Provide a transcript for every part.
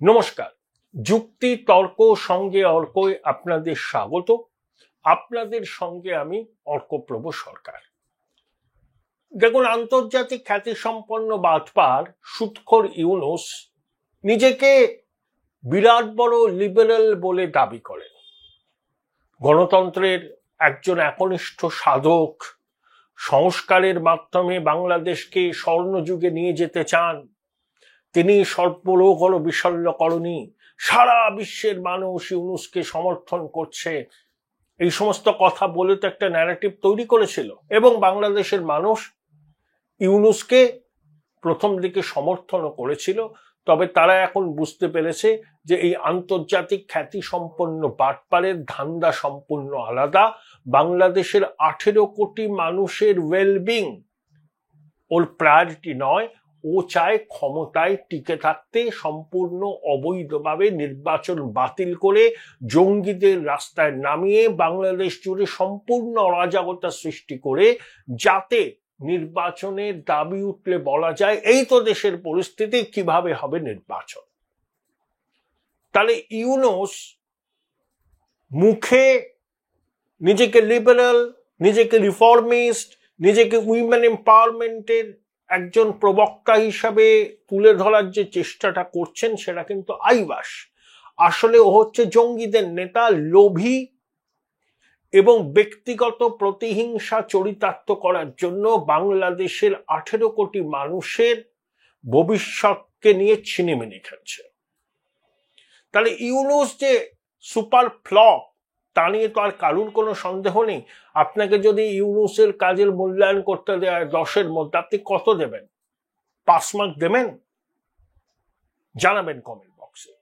নমস্কার, যুক্তি তর্ক সঙ্গে অর্কয় আপনাদের স্বাগত। আপনাদের সঙ্গে আমি অর্কপ্রভ সরকার। দেখুন, আন্তর্জাতিক খ্যাতিসম্পন্ন বাটপার সুৎখোর ইউনুস নিজেকে বিরাট বড় লিবারেল বলে দাবি করেন। গণতন্ত্রের একজন একনিষ্ঠ সাধক, সংস্কারের মাধ্যমে বাংলাদেশকে স্বর্ণযুগে নিয়ে যেতে চান। তিনি সর্বলোক বিশল্যকরণী, সারা বিশ্বের মানুষ ইউনুসকে সমর্থন করছে, এই সমস্ত কথা বলে তো একটা ন্যারেটিভ তৈরি করেছিল এবং বাংলাদেশের মানুষ ইউনুসকে প্রথম দিকে সমর্থনও করেছিল। তবে তারা এখন বুঝতে পেরেছে যে এই আন্তর্জাতিক খ্যাতি সম্পন্ন বাটপারের ধান্দা সম্পূর্ণ আলাদা। বাংলাদেশের 18 কোটি মানুষের ওয়েলবিং ওর প্রায়োরিটি নয়। ও চায় ক্ষমতায় টিকে থাকতে, সম্পূর্ণ অবৈধভাবে নির্বাচন বাতিল করে জঙ্গিদের রাস্তায় নামিয়ে বাংলাদেশ জুড়ে সম্পূর্ণ অরাজকতা সৃষ্টি করে, যাতে নির্বাচনের দাবি উঠলে বলা যায় এই তো দেশের পরিস্থিতি, কিভাবে হবে নির্বাচন। তাহলে ইউনুস মুখে নিজেকে লিবারেল, নিজেকে রিফর্মিস্ট, নিজেকে উইমেন এম্পাওয়ারমেন্টের একজন প্রবক্তা হিসাবে তুলে ধরার যে চেষ্টাটা করছেন সেটা কিন্তু আইবাস। আসলে ও হচ্ছে জঙ্গিদের নেতা, লোভী এবং ব্যক্তিগত প্রতিহিংসা চরিতার্থ করার জন্য বাংলাদেশের 18 কোটি মানুষের ভবিষ্যৎকে নিয়ে ছিনিমিনি খেলছে। তাহলে ইউনুস যে সুপার ফ্লপ, তা নিয়ে তো আর কারুর কোনো সন্দেহ নেই। আপনাকে যদি ইউনুসের কাজের মূল্যায়ন করতে দেয় 10-এর মধ্যে, আপনি কত দেবেন? 5 মার্ক দেবেন? জানাবেন কমেন্ট বক্সে।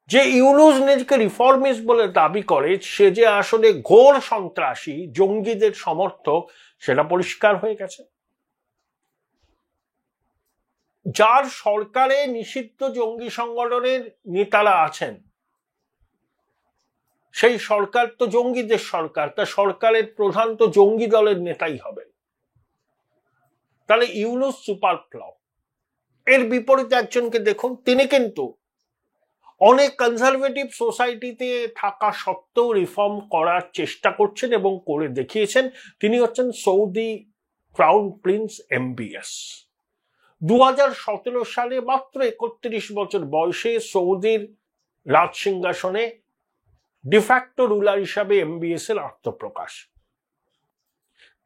যে ইউনুস নিজেকে রিফর্মিস্ট বলে দাবি করে, সে যে আসলে ঘোর সন্ত্রাসী, জঙ্গিদের সমর্থক, সেটা পরিষ্কার হয়ে গেছে। যার সরকারে নিষিদ্ধ জঙ্গি সংগঠনের নেতারা আছেন, সেই সরকার তো জঙ্গিদের সরকার, তা সরকারের প্রধান তো জঙ্গি দলের নেতাই হবেন। তাহলে ইউনুস সুপার ফ্লপ। এর বিপরীতে একজনকে দেখুন, তিনি কিন্তু অনেক কনজারভেটিভ সোসাইটিতে থাকা সত্ত্বেও রিফর্ম করার চেষ্টা করছেন এবং করে দেখিয়েছেন। তিনি হচ্ছেন সৌদি ক্রাউন প্রিন্স MBS। 2017 সালে মাত্র 31 বছর বয়সে সৌদির রাজ সিংহাসনে ডিফ্যাক্টো রুলার হিসাবে MBS এর আত্মপ্রকাশ।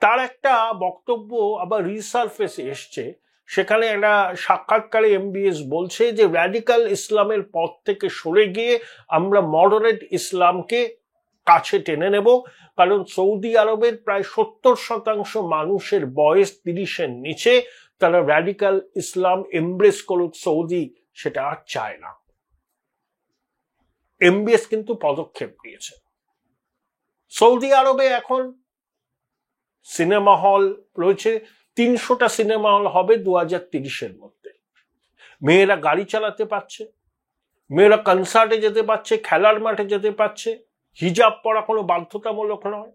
তার একটা বক্তব্য আবার রিসার্ফেসে এসছে, সেখানে একটা সাক্ষাৎকারে MBS বলছে যে র্যাডিক্যাল ইসলামের পথ থেকে সরে গিয়ে আমরা মডারেট ইসলামকে কাছে টেনে নেব, কারণ সৌদি আরবের প্রায় 70% মানুষের বয়স 30-এর নিচে। তারা র্যাডিক্যাল ইসলাম এমব্রেস করুক সৌদি, সেটা আর চায় না। MBS কিন্তু পদক্ষেপ নিয়েছে। সৌদি আরবে এখন সিনেমা হল রয়েছে, 300টা সিনেমা হল হবে 2030-এর মধ্যে। মেয়েরা গাড়ি চালাতে পারছে, মেয়েরা কনসার্টে যেতে পারছে, খেলার মাঠে যেতে পারছে, হিজাব পরা কোনো বাধ্যতামূলক নয়।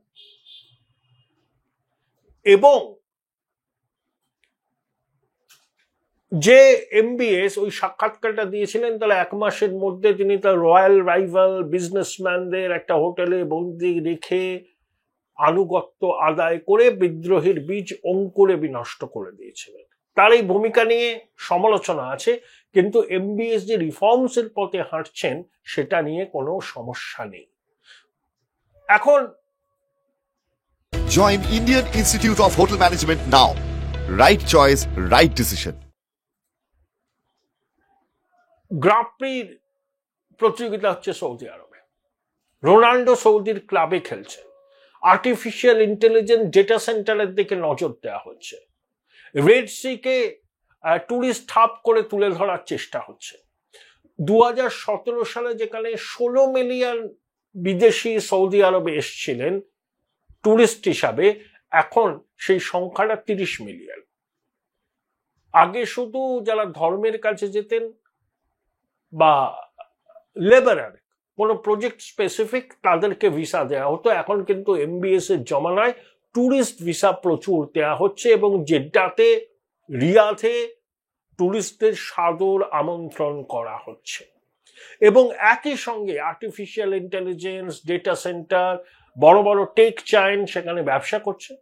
এবং যে MBS ওই সাক্ষাৎকারটা দিয়েছিলেন, তাহলে 1 মাসের মধ্যে তিনি তার রয়্যাল রাইভাল বিজনেসম্যানদের একটা হোটেলে বন্দি রেখে আনুগত্য আদায় করে বিদ্রোহের বীজ অঙ্কুরে বিনষ্ট করে দিয়েছিলেন। তার এই ভূমিকা নিয়ে সমালোচনা আছে, কিন্তু MBS যে রিফর্মস এর পথে হাঁটছেন সেটা নিয়ে কোনো সমস্যা নেই। এখন Join Indian Institute of Hotel Management now. Right choice, right decision. গ্রাঁ প্রির প্রতিযোগিতা হচ্ছে সৌদি আরবে। রোনাল্ডো সৌদির ক্লাবে খেলছে। আর্টিফিশিয়াল ইন্টেলিজেন্স ডেটা সেন্টারের দিকে নজর দেওয়া হচ্ছে। রেড সিকে টুরিস্ট হাব করে তুলে ধরার চেষ্টা হচ্ছে। 2017 সালে যেখানে 16 মিলিয়ন বিদেশি সৌদি আরবে এসেছিলেন টুরিস্ট হিসাবে, এখন সেই সংখ্যাটা 30 মিলিয়ন। আগে শুধু যারা ধর্মের কাছে যেতেন বা লেবারার, কোনো প্রজেক্ট স্পেসিফিক, তাদেরকে ভিসা দেওয়া হতো। এখন কিন্তু MBS এর জমানায় টুরিস্ট ভিসা প্রচুর দেওয়া হচ্ছে এবং জেদ্দাতে, রিয়াদে টুরিস্টদের সাদর আমন্ত্রণ করা হচ্ছে এবং একই সঙ্গে আর্টিফিশিয়াল ইন্টেলিজেন্স, ডেটা সেন্টার, বড় বড় টেক জায়ান্ট সেখানে ব্যবসা করছে।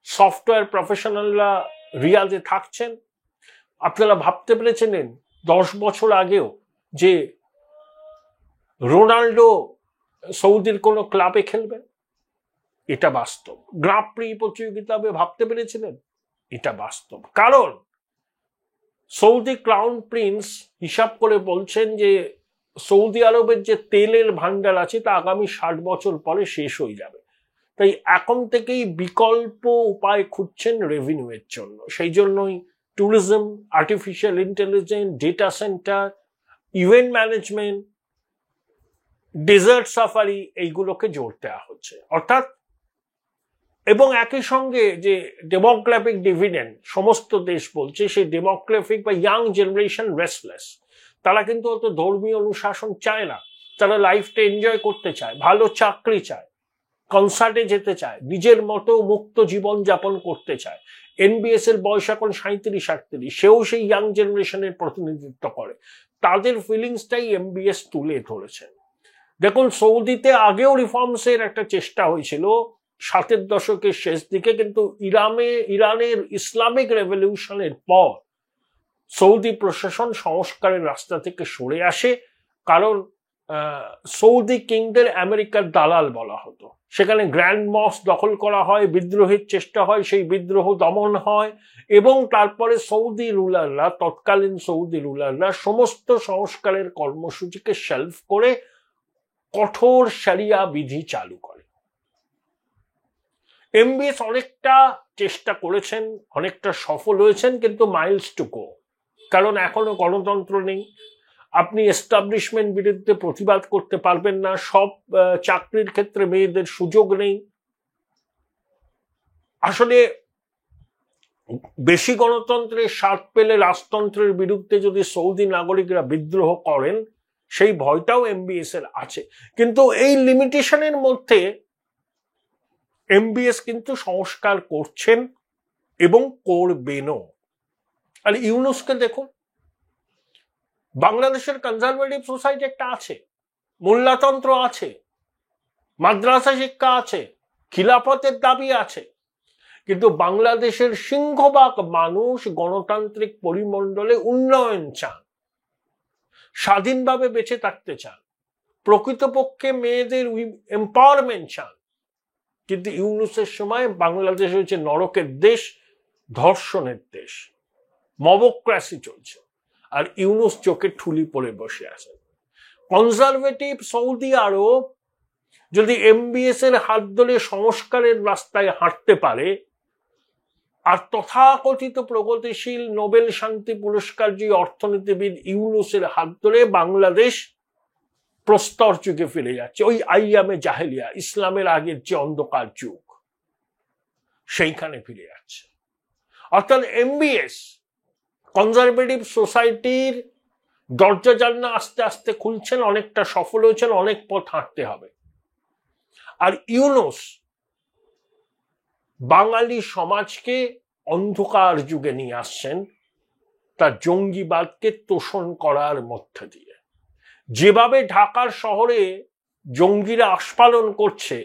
সফটওয়্যার প্রফেশনালরা রিয়াদে থাকছেন। আপনারা ভাবতে পেরেছিলেন 10 বছর আগেও যে রোনাল্ডো সৌদির কোনো ক্লাবে খেলবে? এটা বাস্তব। গ্রাঁ প্রি প্রতিযোগিতা হবে ভাবতে পেরেছিলেন? এটা বাস্তব। কারণ সৌদি ক্রাউন প্রিন্স হিসাব করে বলছেন যে সৌদি আরবের যে তেলের ভান্ডার আছে তা আগামী 60 বছর পরে শেষ হয়ে যাবে। তাই এখন থেকেই বিকল্প উপায় খুঁজছেন রেভিনিউয়ের জন্য। সেই জন্যই tourism, artificial intelligence, data centre, event management, desert safari এইগুলোকে জোর দেওয়া হচ্ছে। অর্থাৎ এবং একই সঙ্গে যে ডেমোগ্রাফিক ডিভিডেন্ড সমস্ত দেশ বলছে, সেই ডেমোগ্রাফিক বা ইয়াং জেনারেশন রেস্টলেস। তারা কিন্তু অত ধর্মীয় অনুশাসন চায় না, তারা লাইফটা এনজয় করতে চায়, ভালো চাকরি চায়, কনসার্টে যেতে চায়, নিজের মতো মুক্ত জীবন যাপন করতে চায়। এনবিএস এর বয়স এখন 37-38, সেও সেই ইয়াং জেনারেশনের প্রতিনিধিত্ব করে। তাদের ফিলিংসটাই এমবিএস তুলে ধরেছেন। দেখুন, সৌদিতে আগেও রিফর্মসের একটা চেষ্টা হয়েছিল 60-এর দশকের শেষ দিকে, কিন্তু ইরানের ইসলামিক রেভলিউশনের পর সৌদি প্রশাসন সংস্কারের রাস্তা থেকে সরে আসে। কারণ সৌদি কিংদের আমেরিকার দালাল বলা হতো। সেখানে গ্র্যান্ড মস্ক দখল করা হয়, বিদ্রোহের চেষ্টা হয়, সেই বিদ্রোহ দমন হয় এবং তারপরে সৌদি রুলাররা, তৎকালীন সৌদি রুলাররা সমস্ত সংস্কারের কর্মসূচিকে শেলফ করে কঠোর শরিয়া বিধি চালু করে। এমবিএস অনেকটা চেষ্টা করেছেন, অনেকটা সফল হয়েছেন, কিন্তু মাইলস টু গো। কারণ এখনো গণতন্ত্র নেই, আপনি এস্টাবলিশমেন্ট বিরুদ্ধে প্রতিবাদ করতে পারবেন না, সব চাকরির ক্ষেত্রে মেয়েদের সুযোগ নেই। আসলে বেশি গণতন্ত্রের স্বাদ পেলে রাজতন্ত্রের বিরুদ্ধে যদি সৌদি নাগরিকরা বিদ্রোহ করেন, সেই ভয়টাও এমবিএস এর আছে। কিন্তু এই লিমিটেশনের মধ্যে এমবিএস কিন্তু সংস্কার করছেন এবং করবেনও। আর ইউনুসকে দেখুন, বাংলাদেশের কনজারভেটিভ সোসাইটি একটা আছে, মোল্লাতন্ত্র আছে, মাদ্রাসা শিক্ষা আছে, খিলাফতের দাবি আছে, কিন্তু বাংলাদেশের সিংহভাগ মানুষ গণতান্ত্রিক পরিমণ্ডলে উন্নয়ন চান, স্বাধীনভাবে বেঁচে থাকতে চান, প্রকৃতপক্ষে মেয়েদের এম্পাওয়ারমেন্ট চান। কিন্তু ইউনুসের সময় বাংলাদেশ হচ্ছে নরকের দেশ, ধর্ষণের দেশ, মবক্রাসি চলছে, আর ইউনুস চোখে ঠুলি পরে বসে আছেন। কনজারভেটিভ সৌদি আরব যদি এমবিএস এর হাত ধরে সংস্কারের রাস্তায় হাঁটতে পারে, আর তথাকথিত প্রগতিশীল নোবেল শান্তি পুরস্কারজয়ী অর্থনীতিবিদ ইউনুসের হাত ধরে বাংলাদেশ প্রস্তর যুগে ফিরে যাচ্ছে, ওই আইয়ামে জাহেলিয়া, ইসলামের আগের যে অন্ধকার যুগ, সেইখানে ফিরে যাচ্ছে। অর্থাৎ এমবিএস কনজারভেটিভ সোসাইটির দরজা জানলা আস্তে আস্তে খুলছেন, অনেকটা সফল হয়েছেন, অনেক পথ হাঁটতে হবে। আর ইউনুস বাঙালি সমাজকে অন্ধকার যুগে নিয়ে আসছেন তার জঙ্গিবাদকে তোষণ করার মধ্য দিয়ে। যেভাবে ঢাকার শহরে জঙ্গিরা আস্ফালন করছে,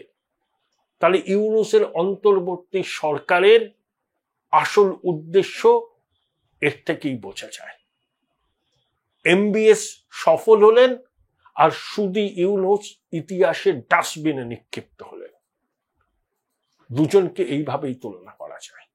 তাহলে ইউনুসের অন্তর্বর্তী সরকারের আসল উদ্দেশ্য এর থেকেই বোঝা যায়। এমবিএস সফল হলেন আর শুধু ইউনুস ইতিহাসের ডাস্টবিনে নিক্ষিপ্ত হলেন। দুজনকে এইভাবেই তুলনা করা যায়।